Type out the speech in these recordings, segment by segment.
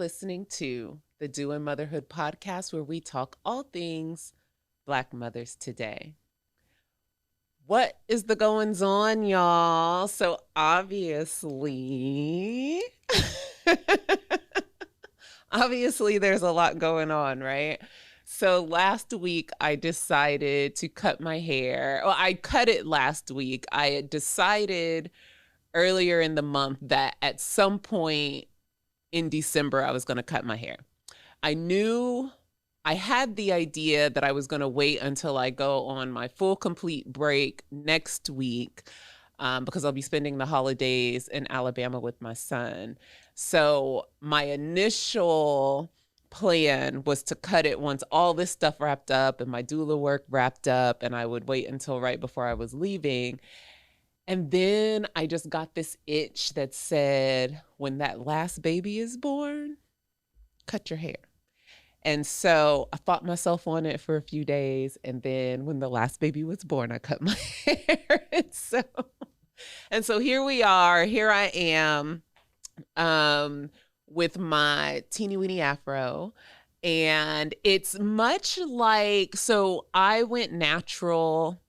listening to the Doing Motherhood podcast, where we talk all things Black mothers today. What is the goings on, y'all? So obviously, obviously there's a lot going on, right? So last week I decided to cut my hair. Well, I cut it last week. I had decided earlier in the month that at some point in December I was going to cut my hair. I knew I had the idea that I was going to wait until I go on my full complete break next week because I'll be spending the holidays in Alabama with my son. So my initial plan was to cut it once all this stuff wrapped up and my doula work wrapped up, and I would wait until right before I was leaving. And then I just got this itch that said, when that last baby is born, cut your hair. And so I fought myself on it for a few days. And then when the last baby was born, I cut my hair. And so here we are. Here I am with my teeny weeny afro. And it's much like, so I went natural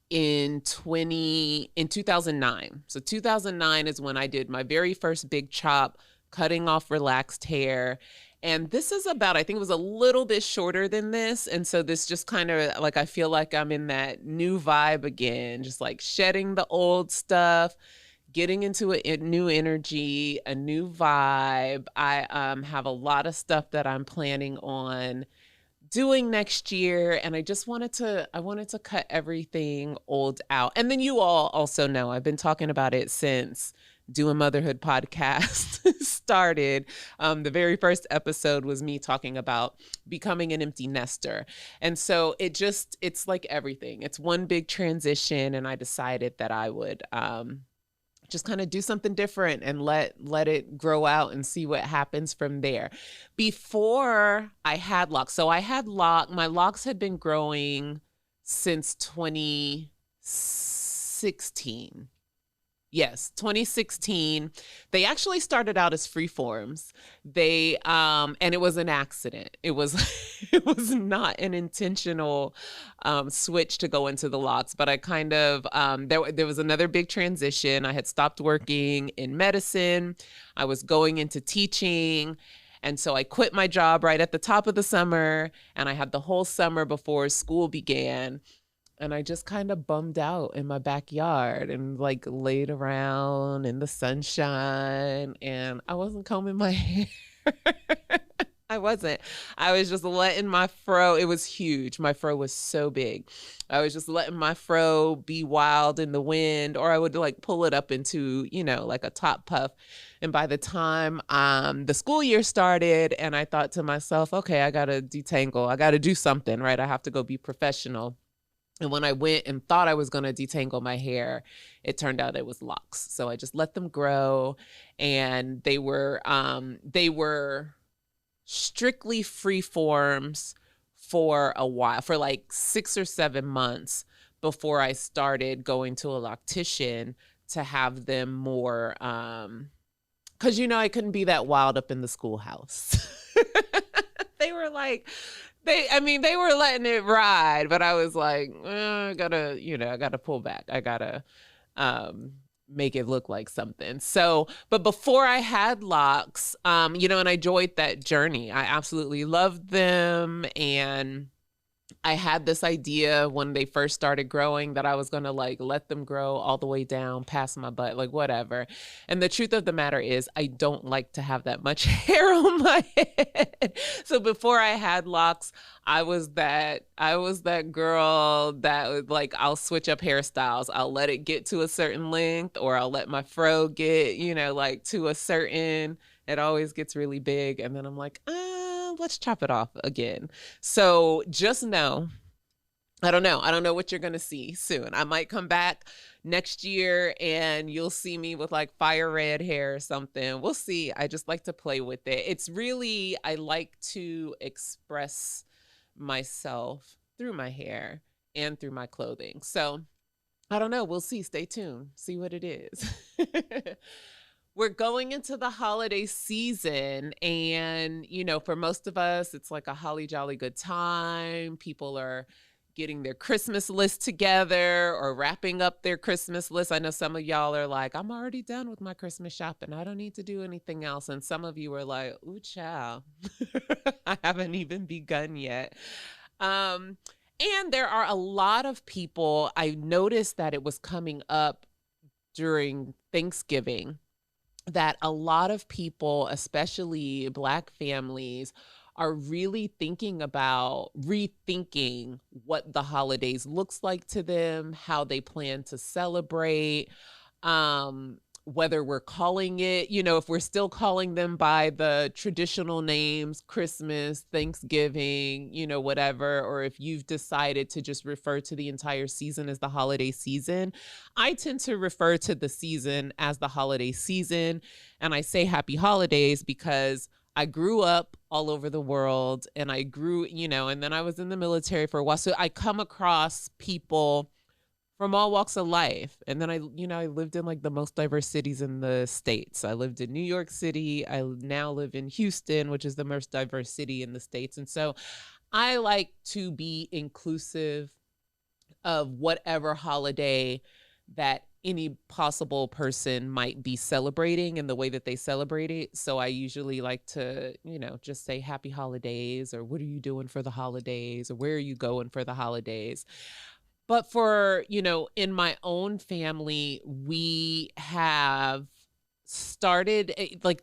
in 2009. So 2009 is when I did my very first big chop, cutting off relaxed hair. And this is about, I think it was a little bit shorter than this. And so this just kind of like, I feel like I'm in that new vibe again, just like shedding the old stuff, getting into a new energy, a new vibe. I have a lot of stuff that I'm planning on doing next year, and I wanted to cut everything old out. And then you all also know I've been talking about it since Doing Motherhood podcast started. The very first episode was me talking about becoming an empty nester. And so it's like everything. It's one big transition, and I decided that I would just kind of do something different and let it grow out and see what happens from there. Before I had locks, so my locks had been growing since 2016. Yes, 2016. They actually started out as free forms. And it was an accident. It was it was not an intentional switch to go into the locks, but I kind of there was another big transition. I had stopped working in medicine. I was going into teaching. And so I quit my job right at the top of the summer, and I had the whole summer before school began. And I just kind of bummed out in my backyard and like laid around in the sunshine, and I wasn't combing my hair. I wasn't. I was just letting my fro, it was huge. My fro was so big. I was just letting my fro be wild in the wind, or I would like pull it up into, like a top puff. And by the time the school year started, and I thought to myself, okay, I got to detangle. I got to do something, right? I have to go be professional. And when I went and thought I was going to detangle my hair, it turned out it was locks. So I just let them grow, and they were strictly free forms for a while, for like 6 or 7 months before I started going to a loctician to have them more, because I couldn't be that wild up in the schoolhouse. They were like, they were letting it ride, but I was like, I gotta pull back. I gotta make it look like something. So, but before I had locks, and I enjoyed that journey. I absolutely loved them. And I had this idea when they first started growing that I was going to like let them grow all the way down past my butt, like whatever. And the truth of the matter is I don't like to have that much hair on my head. So before I had locks, I was that girl that would like, I'll switch up hairstyles. I'll let it get to a certain length, or I'll let my fro get, like to a certain, it always gets really big. And then I'm like, let's chop it off again. So just know, I don't know what you're going to see soon. I might come back next year and you'll see me with like fire red hair or something. We'll see. I just like to play with it. It's really, I like to express myself through my hair and through my clothing. So I don't know. We'll see. Stay tuned. See what it is. we're going into the holiday season, and for most of us it's like a holly jolly good time. People are getting their Christmas list together or wrapping up their Christmas list. I know some of y'all are like, I'm already done with my Christmas shopping, I don't need to do anything else. And some of you are like, ooh, child, I haven't even begun yet. And there are a lot of people, I noticed that it was coming up during Thanksgiving, that a lot of people, especially Black families, are really thinking about rethinking what the holidays looks like to them, how they plan to celebrate, whether we're calling it, if we're still calling them by the traditional names, Christmas, Thanksgiving, whatever, or if you've decided to just refer to the entire season as the holiday season. I tend to refer to the season as the holiday season. And I say happy holidays because I grew up all over the world, and I grew, and then I was in the military for a while. So I come across people from all walks of life. And then I lived in like the most diverse cities in the States. I lived in New York City. I now live in Houston, which is the most diverse city in the States. And so I like to be inclusive of whatever holiday that any possible person might be celebrating and the way that they celebrate it. So I usually like to, just say happy holidays, or what are you doing for the holidays, or where are you going for the holidays? But for, in my own family, we have started like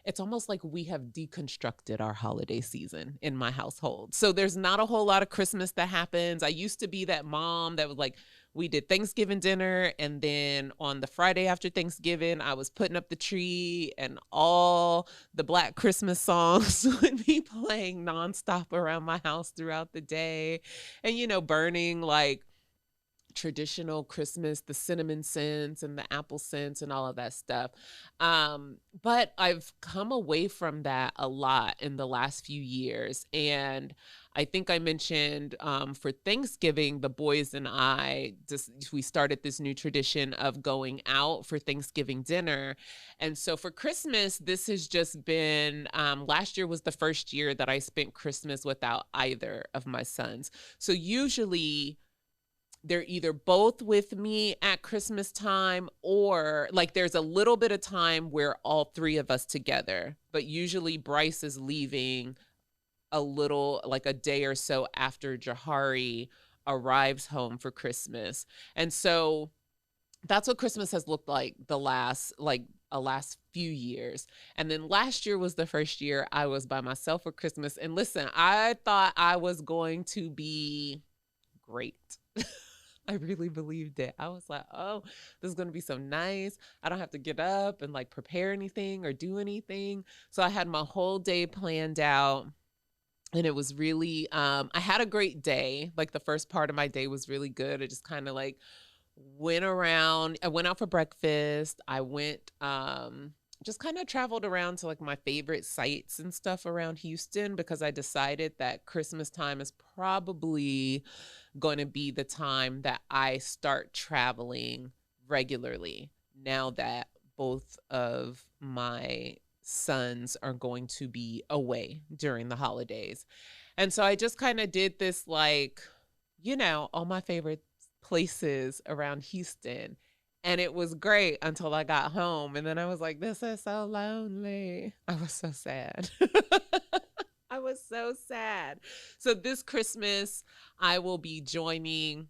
it's almost like we have deconstructed our holiday season in my household. So there's not a whole lot of Christmas that happens. I used to be that mom that was like, we did Thanksgiving dinner, and then on the Friday after Thanksgiving, I was putting up the tree, and all the Black Christmas songs would be playing nonstop around my house throughout the day. And, burning like traditional Christmas, the cinnamon scents and the apple scents and all of that stuff. But I've come away from that a lot in the last few years. And I think I mentioned for Thanksgiving, the boys and we started this new tradition of going out for Thanksgiving dinner. And so for Christmas, this has just been, last year was the first year that I spent Christmas without either of my sons. So usually they're either both with me at Christmas time, or like there's a little bit of time where all three of us together, but usually Bryce is leaving a little, like a day or so after Jahari arrives home for Christmas. And so that's what Christmas has looked like the last few years. And then last year was the first year I was by myself for Christmas. And listen, I thought I was going to be great. I really believed it. I was like, oh, this is going to be so nice. I don't have to get up and like prepare anything or do anything. So I had my whole day planned out, and it was really, I had a great day. Like the first part of my day was really good. I just kind of like went around. I went out for breakfast. I went, just kind of traveled around to like my favorite sites and stuff around Houston, because I decided that Christmas time is probably going to be the time that I start traveling regularly, now that both of my sons are going to be away during the holidays. And so I just kind of did this, like, all my favorite places around Houston. And it was great until I got home. And then I was like, this is so lonely. I was so sad. I was so sad. So this Christmas, I will be joining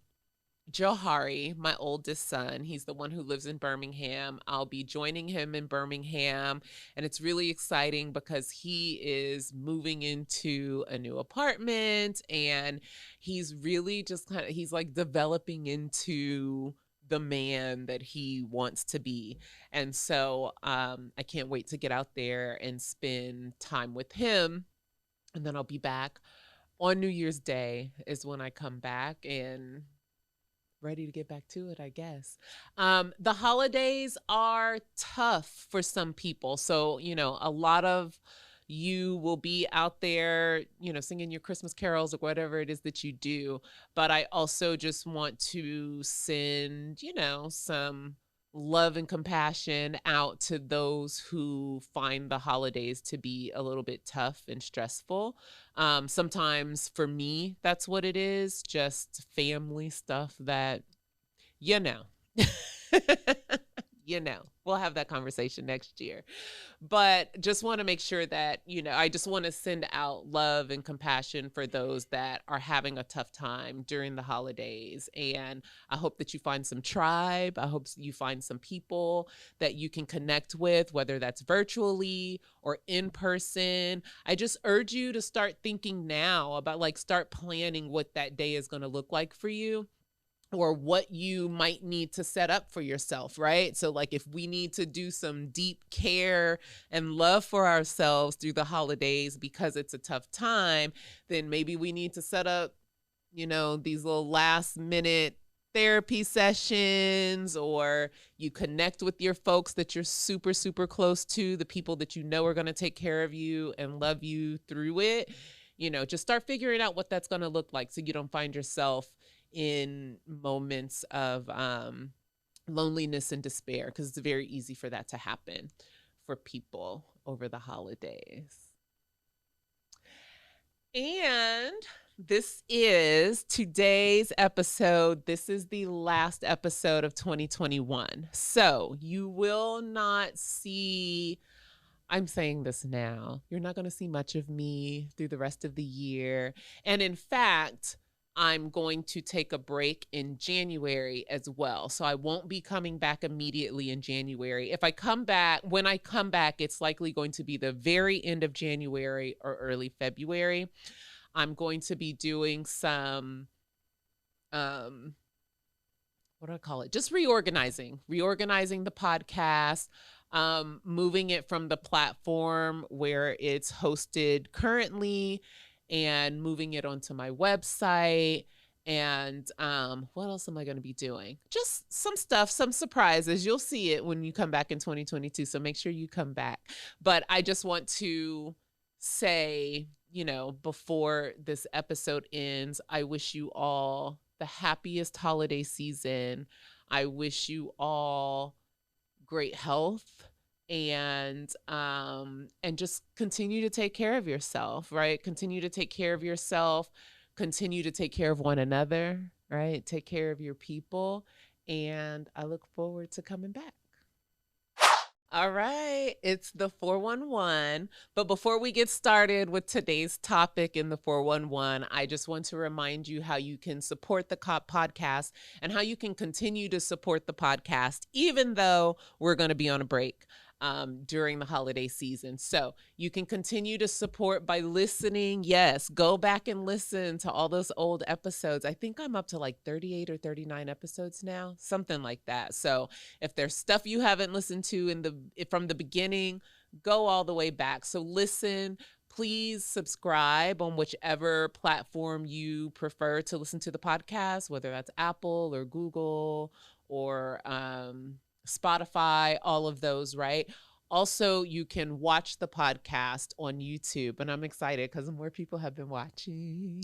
Johari, my oldest son. He's the one who lives in Birmingham. I'll be joining him in Birmingham. And it's really exciting because he is moving into a new apartment, and he's really just he's like developing into the man that he wants to be. And so I can't wait to get out there and spend time with him. And then I'll be back on New Year's Day is when I come back, and ready to get back to it, I guess. The holidays are tough for some people. So, a lot of you will be out there, singing your Christmas carols or whatever it is that you do. But I also just want to send, some love and compassion out to those who find the holidays to be a little bit tough and stressful. Sometimes for me, that's what it is, just family stuff that, you know. We'll have that conversation next year. But just want to make sure that, I just want to send out love and compassion for those that are having a tough time during the holidays. And I hope that you find some tribe. I hope you find some people that you can connect with, whether that's virtually or in person. I just urge you to start thinking now about, like, start planning what that day is going to look like for you, or what you might need to set up for yourself, right? So, like, if we need to do some deep care and love for ourselves through the holidays because it's a tough time, then maybe we need to set up, these little last minute therapy sessions, or you connect with your folks that you're super, super close to, the people that you know are going to take care of you and love you through it. Just start figuring out what that's going to look like so you don't find yourself in moments of loneliness and despair, because it's very easy for that to happen for people over the holidays. And this is today's episode. This is the last episode of 2021. So you will not see, I'm saying this now, you're not going to see much of me through the rest of the year. And in fact, I'm going to take a break in January as well. So I won't be coming back immediately in January. When I come back, it's likely going to be the very end of January or early February. I'm going to be doing some, what do I call it? Just reorganizing the podcast, moving it from the platform where it's hosted currently and moving it onto my website. And what else am I going to be doing? Just some stuff, some surprises. You'll see it when you come back in 2022. So make sure you come back. But I just want to say, before this episode ends, I wish you all the happiest holiday season. I wish you all great health, and just continue to take care of yourself, right? Continue to take care of yourself, continue to take care of one another, right? Take care of your people, and I look forward to coming back. All right, it's the 411. But before we get started with today's topic in the 411, I just want to remind you how you can support the podcast and how you can continue to support the podcast, even though we're going to be on a break during the holiday season. So you can continue to support by listening. Yes, go back and listen to all those old episodes. I think I'm up to like 38 or 39 episodes now, something like that. So if there's stuff you haven't listened to from the beginning, go all the way back. So listen. Please subscribe on whichever platform you prefer to listen to the podcast, whether that's Apple or Google or Spotify, all of those, right? Also, you can watch the podcast on YouTube, and I'm excited because more people have been watching.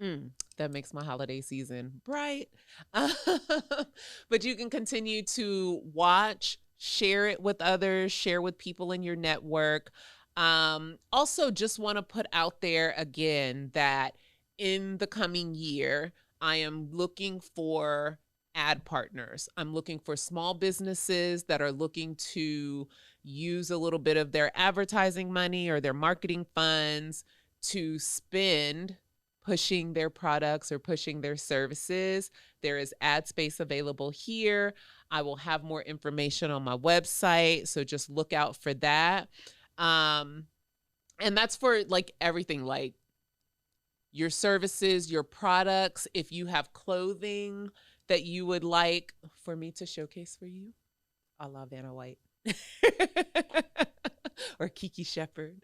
That makes my holiday season bright. But you can continue to watch, share it with others, share with people in your network. Also, just want to put out there again that in the coming year, I am looking for ad partners. I'm looking for small businesses that are looking to use a little bit of their advertising money or their marketing funds to spend pushing their products or pushing their services. There is ad space available here. I will have more information on my website, so just look out for that. And that's for like everything, like your services, your products. If you have clothing that you would like for me to showcase for you, a la Vanna White or Kiki Shepherd.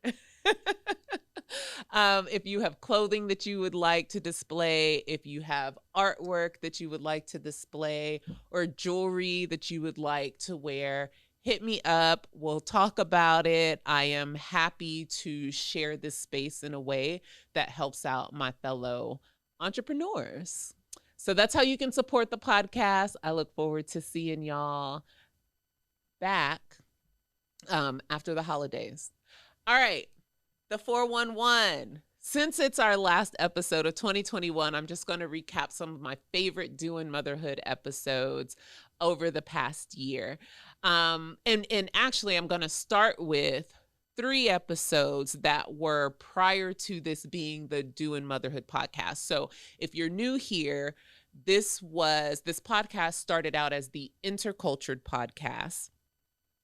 If you have clothing that you would like to display, if you have artwork that you would like to display, or jewelry that you would like to wear, hit me up. We'll talk about it. I am happy to share this space in a way that helps out my fellow entrepreneurs. So that's how you can support the podcast. I look forward to seeing y'all back after the holidays. All right, the 411. Since it's our last episode of 2021, I'm just going to recap some of my favorite Doing Motherhood episodes over the past year. And actually, I'm going to start with 3 episodes that were prior to this being the Doing Motherhood podcast. So if you're new here, this podcast started out as the Intercultured Podcast.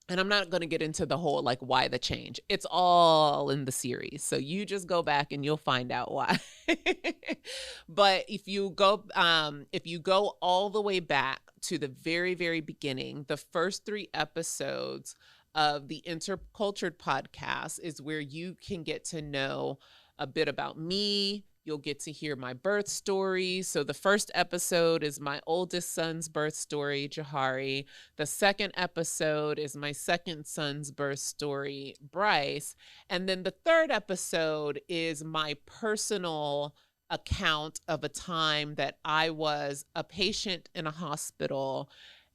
And I'm not going to get into the whole like why the change. It's all in the series. So you just go back and you'll find out why. But if you go all the way back to the very, very beginning, the first 3 episodes of the Intercultured Podcast is where you can get to know a bit about me. You'll get to hear my birth story. So the first episode is my oldest son's birth story, Jahari. The second episode is my second son's birth story, Bryce. And then the third episode is my personal account of a time that I was a patient in a hospital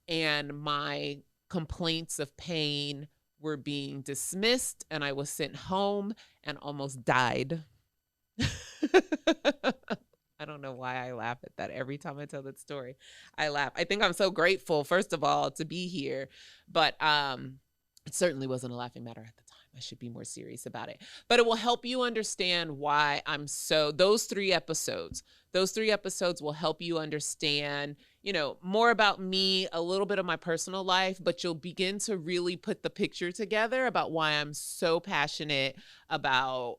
and my complaints of pain were being dismissed and I was sent home and almost died. I don't know why I laugh at that every time I tell that story. I laugh. I think I'm so grateful, first of all, to be here, but it certainly wasn't a laughing matter at the time. I should be more serious about it, but it will help you understand why those 3 episodes will help you understand, more about me, a little bit of my personal life, but you'll begin to really put the picture together about why I'm so passionate about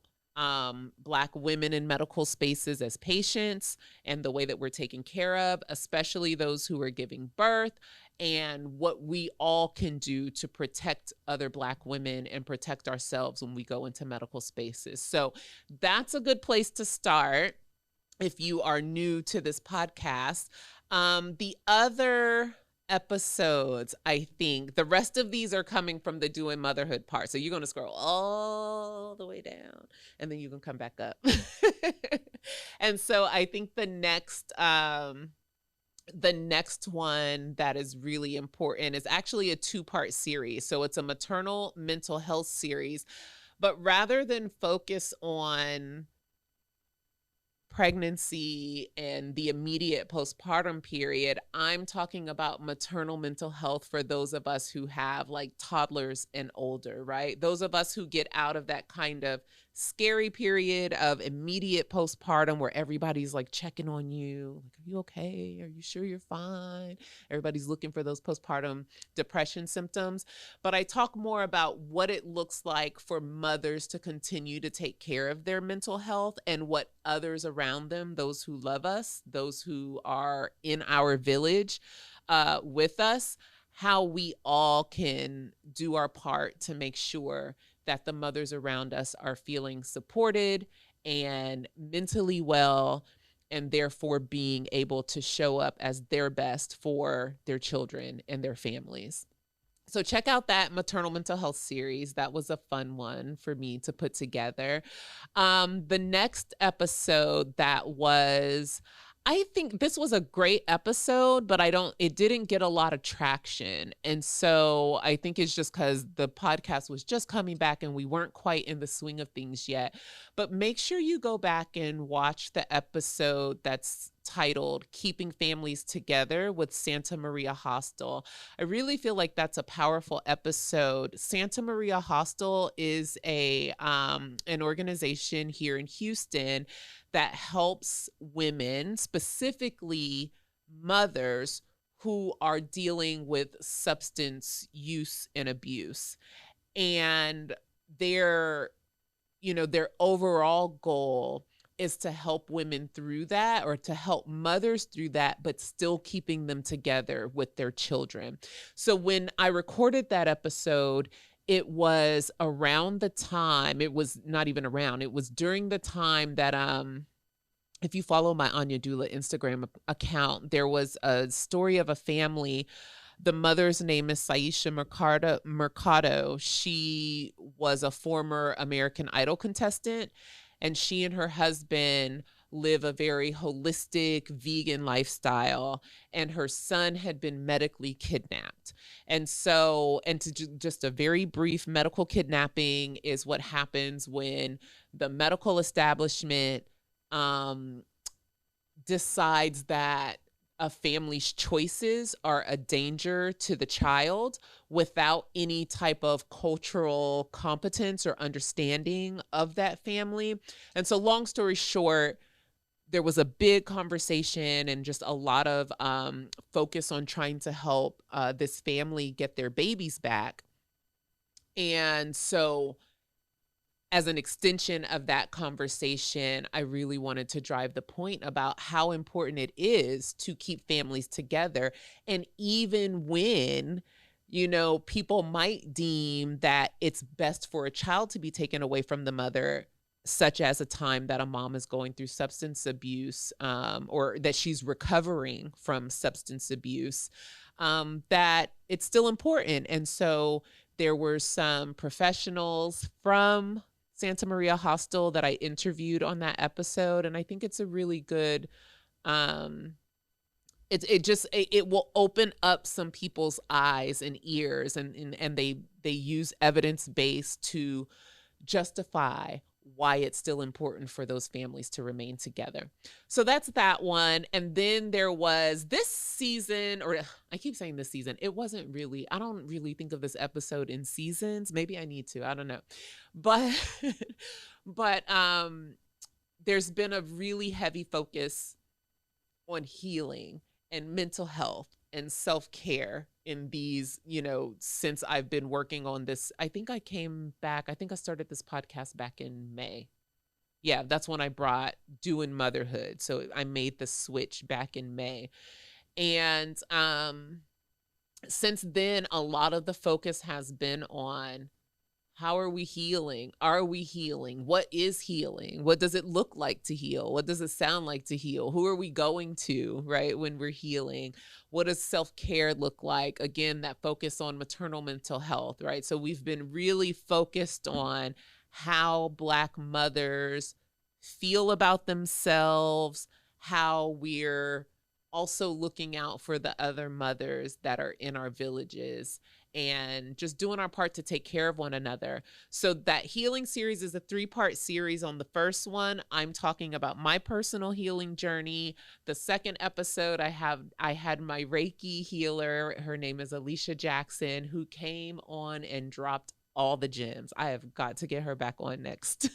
Black women in medical spaces as patients and the way that we're taken care of, especially those who are giving birth, and what we all can do to protect other Black women and protect ourselves when we go into medical spaces. So that's a good place to start if you are new to this podcast. The other episodes, I think the rest of these are coming from the Doing Motherhood part. So you're going to scroll all the way down and then you can come back up. And so I think the next one that is really important is actually a 2-part series. So it's a maternal mental health series, but rather than focus on pregnancy and the immediate postpartum period, I'm talking about maternal mental health for those of us who have like toddlers and older, right? Those of us who get out of that kind of scary period of immediate postpartum where everybody's like checking on you. Like, are you okay? Are you sure you're fine? Everybody's looking for those postpartum depression symptoms. But I talk more about what it looks like for mothers to continue to take care of their mental health and what others around them, those who love us, those who are in our village with us, how we all can do our part to make sure that the mothers around us are feeling supported and mentally well, and therefore being able to show up as their best for their children and their families. So check out that maternal mental health series. That was a fun one for me to put together. The next episode I think this was a great episode, but it didn't get a lot of traction. And so I think it's just because the podcast was just coming back and we weren't quite in the swing of things yet. But make sure you go back and watch the episode that's titled Keeping Families Together with Santa Maria Hostel. I really feel like that's a powerful episode. Santa Maria Hostel is an organization here in Houston that helps women, specifically mothers, who are dealing with substance use and abuse. And their overall goal is to help women through that, or to help mothers through that, but still keeping them together with their children. So when I recorded that episode, it was around the time, it was not even around, it was during the time that, if you follow my Anya Dula Instagram account, there was a story of a family. The mother's name is Saisha Mercado. She was a former American Idol contestant. and she and her husband live a very holistic vegan lifestyle, and her son had been medically kidnapped. And so, and to just a very brief, medical kidnapping is what happens when the medical establishment decides that a family's choices are a danger to the child without any type of cultural competence or understanding of that family. And so, long story short, there was a big conversation and just a lot of focus on trying to help this family get their babies back. And so, as an extension of that conversation, I really wanted to drive the point about how important it is to keep families together. And even when, people might deem that it's best for a child to be taken away from the mother, such as a time that a mom is going through substance abuse, or that she's recovering from substance abuse, that it's still important. And so there were some professionals from Santa Maria Hostel that I interviewed on that episode. And I think it's a really good, it will open up some people's eyes and ears, and they use evidence-based to justify why it's still important for those families to remain together. So that's that one. And then there was this season, or I keep saying this season, it wasn't really, I don't really think of this episode in seasons. Maybe I need to, I don't know. But, there's been a really heavy focus on healing and mental health and self-care in these, since I've been working on this. I think I started this podcast back in May. Yeah, that's when I brought Doing Motherhood. So I made the switch back in May. And since then, a lot of the focus has been on how are we healing? Are we healing? What is healing? What does it look like to heal? What does it sound like to heal? Who are we going to, right, when we're healing? What does self-care look like? Again, that focus on maternal mental health, right? So we've been really focused on how Black mothers feel about themselves, how we're also looking out for the other mothers that are in our villages, and just doing our part to take care of one another. So that healing series is a 3-part series. On the first one, I'm talking about my personal healing journey. The second episode, I had my Reiki healer. Her name is Alicia Jackson, who came on and dropped all the gems. I have got to get her back on next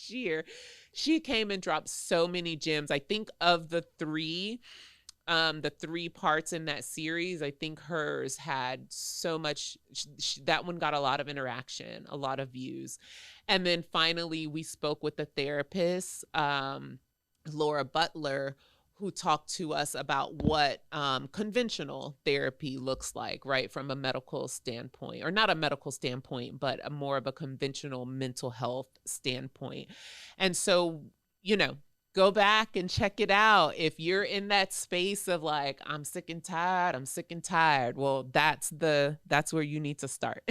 year. She came and dropped so many gems. I think of the 3 parts in that series, I think hers had so much, that one got a lot of interaction, a lot of views. And then finally, we spoke with the therapist, Laura Butler, who talked to us about what conventional therapy looks like, right, from a medical standpoint, or not a medical standpoint, but a more of a conventional mental health standpoint. And so, go back and check it out. If you're in that space of like, I'm sick and tired. Well, that's where you need to start.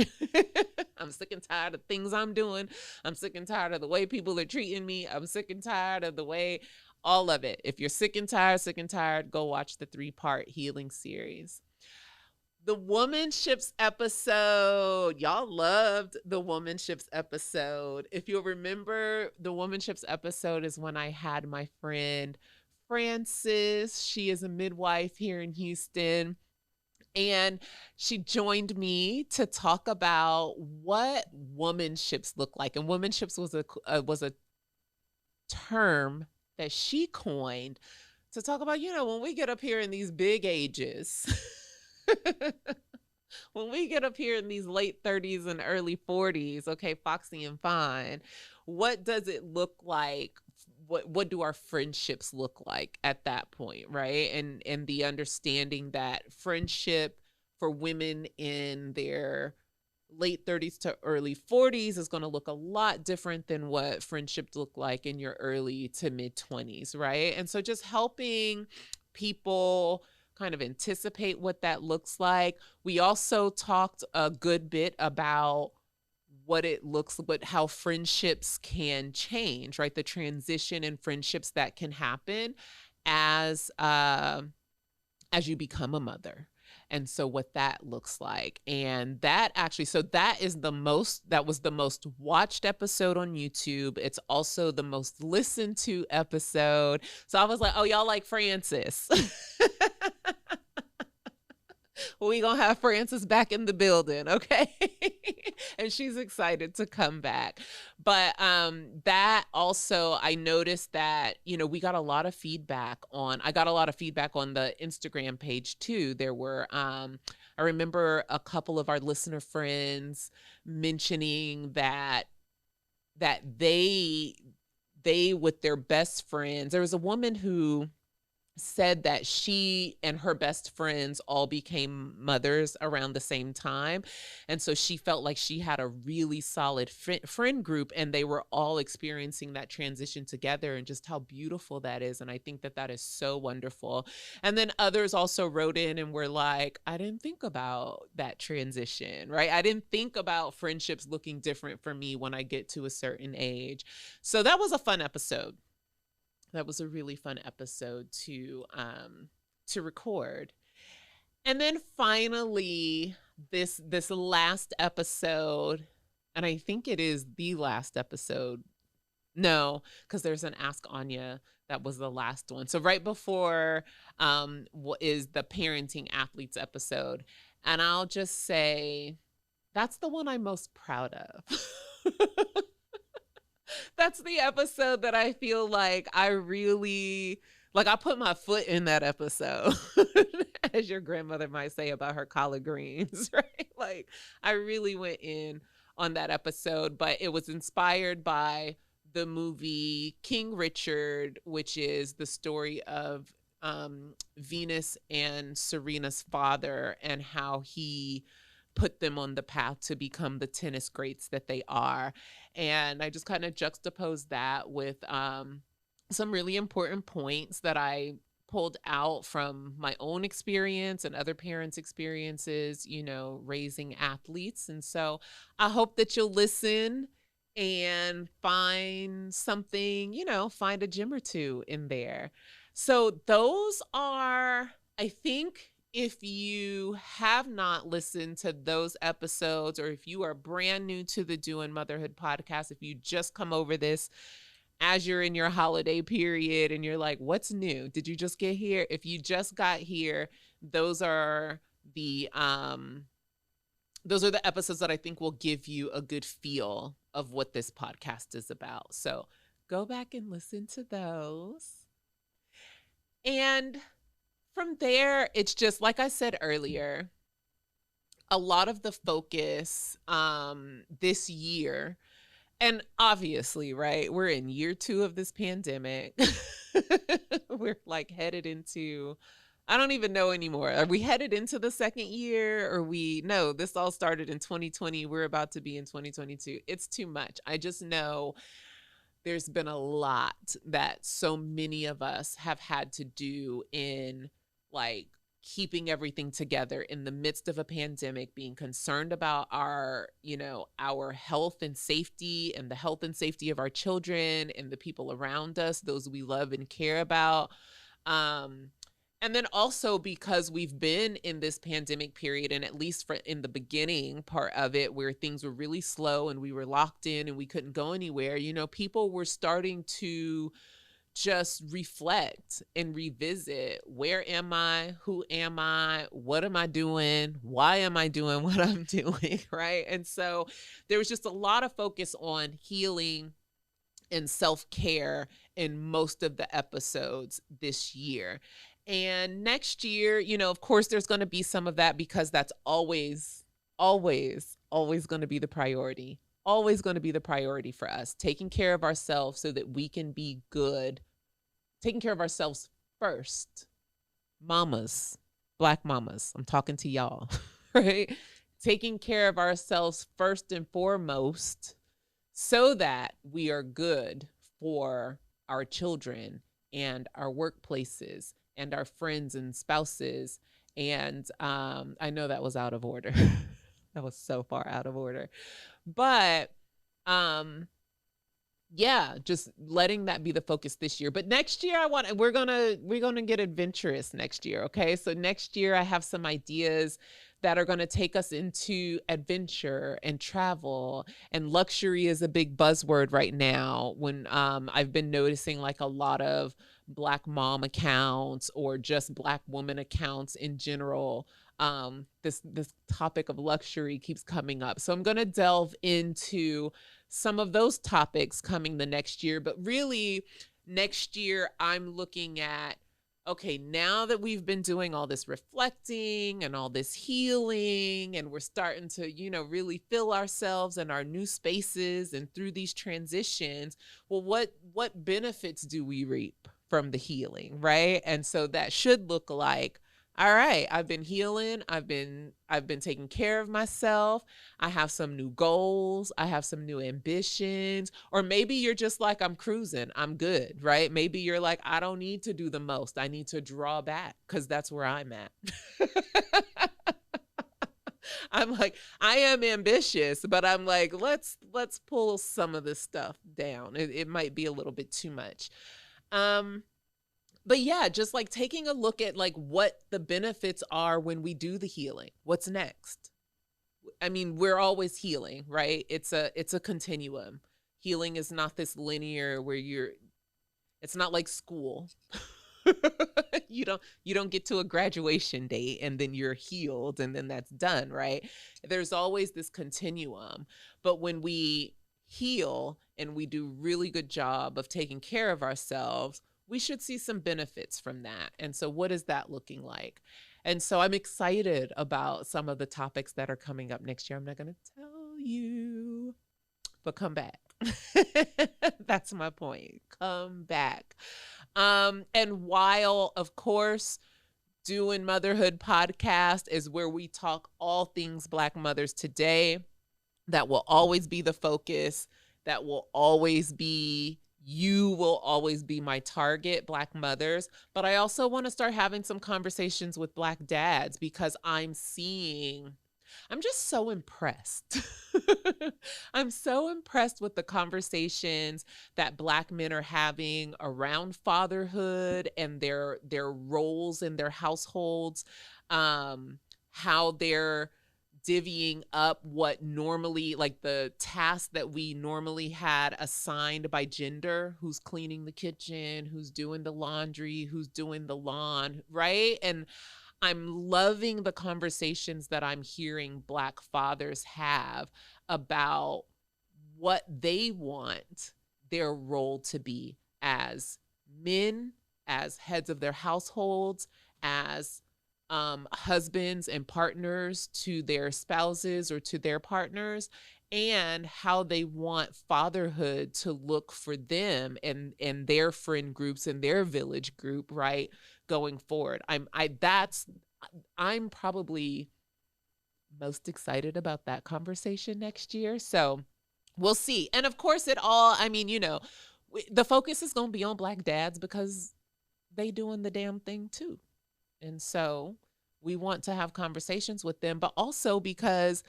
I'm sick and tired of things I'm doing. I'm sick and tired of the way people are treating me. I'm sick and tired of the way, all of it. If you're sick and tired, go watch the 3-part healing series. The Womanships episode. Y'all loved the Womanships episode. If you'll remember, the Womanships episode is when I had my friend Frances. She is a midwife here in Houston. And she joined me to talk about what womanships look like. And womanships was a term that she coined to talk about, when we get up here in these big ages, when we get up here in these late 30s and early 40s, okay, Foxy and fine, what does it look like? What do our friendships look like at that point, right? And the understanding that friendship for women in their late 30s to early 40s is going to look a lot different than what friendships look like in your early to mid 20s, right? And so just helping people kind of anticipate what that looks like. We also talked a good bit about what it looks, but how friendships can change, right? The transition in friendships that can happen as you become a mother. And so what that looks like. And that actually, so that was the most watched episode on YouTube. It's also the most listened to episode. So I was like, oh, y'all like Frances. We gonna have Frances back in the building, okay? And she's excited to come back. But that also, I noticed that, we got a lot of feedback I got a lot of feedback on the Instagram page too. There were I remember a couple of our listener friends mentioning that they with their best friends, there was a woman who said that she and her best friends all became mothers around the same time. And so she felt like she had a really solid friend group, and they were all experiencing that transition together, and just how beautiful that is. And I think that is so wonderful. And then others also wrote in and were like, I didn't think about that transition, right? I didn't think about friendships looking different for me when I get to a certain age. So that was a fun episode. That was a really fun episode to record. And then finally, this last episode, and I think it is the last episode. No, because there's an Ask Anya that was the last one. So right before what is the Parenting Athletes episode. And I'll just say that's the one I'm most proud of. That's the episode that I feel like I really, like, I put my foot in that episode, as your grandmother might say about her collard greens, right? Like, I really went in on that episode, but it was inspired by the movie King Richard, which is the story of Venus and Serena's father, and how he put them on the path to become the tennis greats that they are. And I just kind of juxtaposed that with some really important points that I pulled out from my own experience and other parents' experiences, raising athletes. And so I hope that you'll listen and find something, find a gem or two in there. So those are, I think, if you have not listened to those episodes, or if you are brand new to the Doing Motherhood podcast, if you just come over this as you're in your holiday period and you're like, what's new? Did you just get here? If you just got here, those are the episodes that I think will give you a good feel of what this podcast is about. So go back and listen to those. And from there, it's just, like I said earlier, a lot of the focus this year, and obviously, right, we're in year 2 of this pandemic. We're like headed into, I don't even know anymore. Are we headed into the second year, or no, this all started in 2020. We're about to be in 2022. It's too much. I just know there's been a lot that so many of us have had to do in, like, keeping everything together in the midst of a pandemic, being concerned about our health and safety, and the health and safety of our children and the people around us, those we love and care about. And then also because we've been in this pandemic period, and at least in the beginning part of it, where things were really slow and we were locked in and we couldn't go anywhere, people were starting to just reflect and revisit, where am I? Who am I? What am I doing? Why am I doing what I'm doing? Right? And so there was just a lot of focus on healing and self-care in most of the episodes this year. And next year, of course, there's going to be some of that, because that's always going to be the priority. Always going to be the priority for us, taking care of ourselves so that we can be good, taking care of ourselves first. Mamas, Black mamas, I'm talking to y'all, right? Taking care of ourselves first and foremost, so that we are good for our children and our workplaces and our friends and spouses. And I know that was out of order. That was so far out of order. But yeah, just letting that be the focus this year. But next year we're gonna get adventurous next year. Okay. So next year I have some ideas that are gonna take us into adventure and travel, and luxury is a big buzzword right now when I've been noticing like a lot of Black mom accounts or just Black woman accounts in general. This topic of luxury keeps coming up. So I'm gonna delve into some of those topics coming the next year. But really, next year, I'm looking at, okay, now that we've been doing all this reflecting and all this healing, and we're starting to, really feel ourselves in our new spaces and through these transitions, well, what benefits do we reap from the healing, right? And so that should look like, all right, I've been healing. I've been taking care of myself. I have some new goals. I have some new ambitions. Or maybe you're just like, I'm cruising. I'm good, right? Maybe you're like, I don't need to do the most. I need to draw back because that's where I'm at. I'm like, I am ambitious, but I'm like, let's pull some of this stuff down. It might be a little bit too much. But yeah, just like taking a look at like what the benefits are when we do the healing. What's next? I mean, we're always healing, right? It's a continuum. Healing is not this linear where it's not like school. you don't get to a graduation date and then you're healed and then that's done, right? There's always this continuum. But when we heal and we do really good job of taking care of ourselves, we should see some benefits from that. And so what is that looking like? And so I'm excited about some of the topics that are coming up next year. I'm not going to tell you, but come back. That's my point. Come back. And while, of course, doing Motherhood Podcast is where we talk all things Black mothers today, that will always be the focus. That will always be, you will always be my target, Black mothers. But I also want to start having some conversations with Black dads because I'm just so impressed. I'm so impressed with the conversations that Black men are having around fatherhood and their roles in their households, how they're divvying up what normally, like the tasks that we normally had assigned by gender, who's cleaning the kitchen, who's doing the laundry, who's doing the lawn, right? And I'm loving the conversations that I'm hearing Black fathers have about what they want their role to be as men, as heads of their households, as husbands and partners to their spouses or to their partners, and how they want fatherhood to look for them and their friend groups and their village group, right, going forward. I'm probably most excited about that conversation next year. So we'll see. And of course the focus is going to be on Black dads because they doing the damn thing too. And so we want to have conversations with them, but also because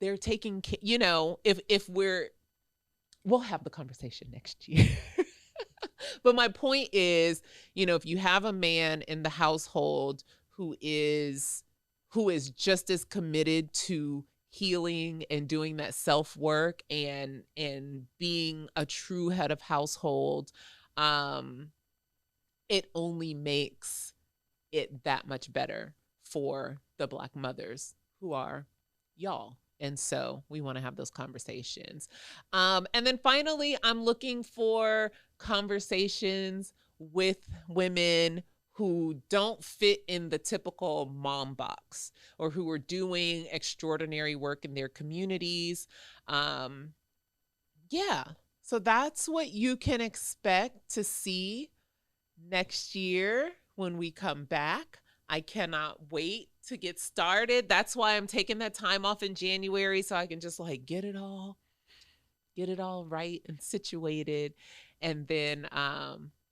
they're taking, we'll have the conversation next year. But my point is, if you have a man in the household who is just as committed to healing and doing that self-work and being a true head of household, it only makes it that much better for the Black mothers who are y'all. And so we want to have those conversations. And then finally, I'm looking for conversations with women who don't fit in the typical mom box or who are doing extraordinary work in their communities. Yeah. So that's what you can expect to see next year when we come back. I cannot wait to get started. That's why I'm taking that time off in January so I can just like get it all right and situated, and then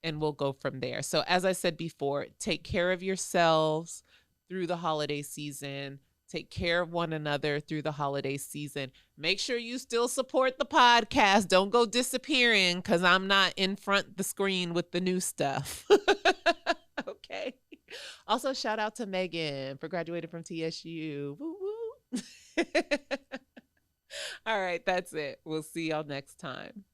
and we'll go from there. So as I said before, take care of yourselves through the holiday season. Take care of one another through the holiday season. Make sure you still support the podcast. Don't go disappearing because I'm not in front the screen with the new stuff. Okay. Also, shout out to Megan for graduating from TSU. Woo woo. All right, that's it. We'll see y'all next time.